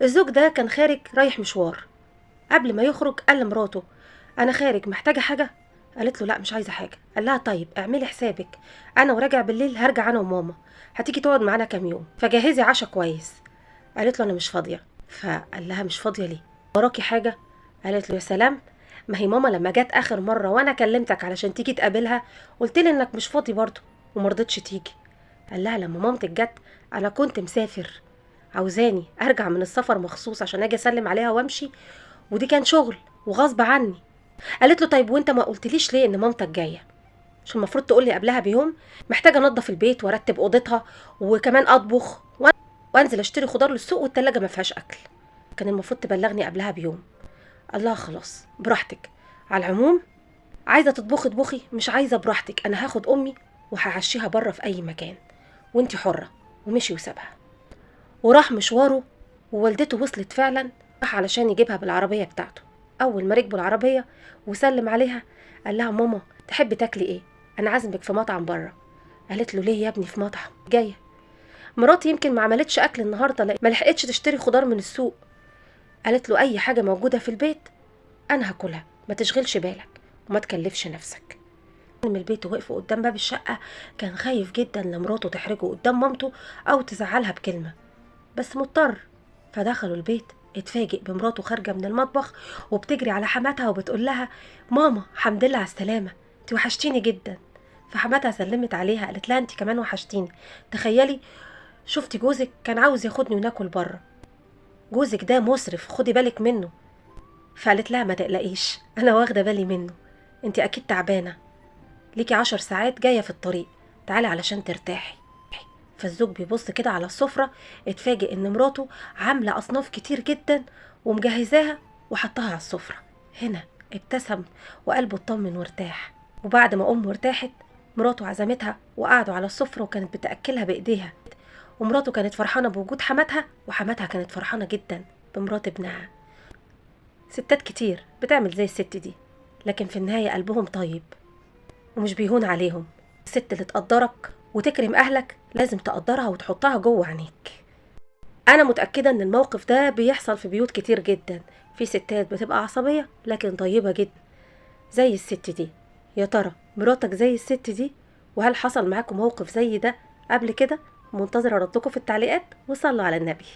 الزوج ده كان خارج رايح مشوار. قبل ما يخرج قال لمراته: انا خارج، محتاجه حاجه؟ قالت له: لا، مش عايزه حاجه. قال لها: طيب اعملي حسابك، انا وراجع بالليل هرجع انا وماما، هتيجي تقعد معانا كام يوم، فجهزي عشا كويس. قالت له: انا مش فاضيه. فقال لها: مش فاضيه ليه؟ وراكي حاجه؟ قالت له: يا سلام، ما هي ماما لما جت اخر مره وانا كلمتك علشان تيجي تقابلها قلت لي انك مش فاضي برضه ومرضتش تيجي. قال لها: لما مامتك جت انا كنت مسافر، عاوزاني ارجع من السفر مخصوص عشان اجي اسلم عليها وامشي، ودي كان شغل وغصب عني. قالت له: طيب وانت ما قلتليش ليه ان مامتك جايه؟ مش المفروض تقولي قبلها بيوم؟ محتاجه انضف البيت وارتب اوضتها وكمان اطبخ وانزل اشتري خضار للسوق والتلاجة ما فيهاش اكل. كان المفروض تبلغني قبلها بيوم. قال لها: خلاص براحتك، على العموم عايزه تطبخي اطبخي، مش عايزه براحتك، انا هاخد امي وهعشيها بره في اي مكان وانتي حره. ومشي وسابها وراح مشواره. ووالدته وصلت فعلا، راح علشان يجيبها بالعربيه بتاعته. اول ما ركبوا العربيه وسلم عليها قال لها: ماما تحبي تاكلي ايه؟ انا عازمك في مطعم بره. قالت له: ليه يا ابني في مطعم؟ جايه مراتي يمكن ما عملتش اكل النهارده، ما لحقتش تشتري خضار من السوق. قالت له: اي حاجه موجوده في البيت انا هاكلها، ما تشغلش بالك وما تكلفش نفسك. من البيت ووقفوا قدام باب الشقه، كان خايف جدا لمراته تحرجه قدام مامته او تزعلها بكلمه، بس مضطر. فدخلوا البيت، اتفاجئ بمراته خارجه من المطبخ وبتجري على حماتها وبتقول لها: ماما حمد لله على السلامه، انت وحشتيني جدا. فحماتها سلمت عليها قالت لها: انت كمان وحشتيني. تخيلي، شفتي جوزك كان عاوز ياخدني وناكل بره، جوزك ده مسرف، خدي بالك منه. فقالت لها: ما تقلقيش، انا واخده بالي منه، انت اكيد تعبانه، ليكي 10 ساعات جايه في الطريق، تعالي علشان ترتاحي. فالزوج بيبص كده على السفرة، اتفاجئ ان مراته عاملة اصناف كتير جدا ومجهزاها وحطها على السفرة. هنا ابتسم وقلبه اطمن وارتاح. وبعد ما امه ارتاحت، مراته عزمتها وقعدوا على السفرة وكانت بتأكلها بايديها. ومراته كانت فرحانة بوجود حماتها، وحماتها كانت فرحانة جدا بمرات ابنها. ستات كتير بتعمل زي الست دي، لكن في النهاية قلبهم طيب ومش بيهون عليهم. الست اللي تقدرك وتكرم اهلك لازم تقدرها وتحطها جوه عينيك. انا متأكدة ان الموقف ده بيحصل في بيوت كتير جدا، في ستات بتبقى عصبية لكن طيبة جدا زي الست دي. يا ترى مراتك زي الست دي؟ وهل حصل معاكم موقف زي ده قبل كده؟ منتظرة ردكم في التعليقات، وصلوا على النبي.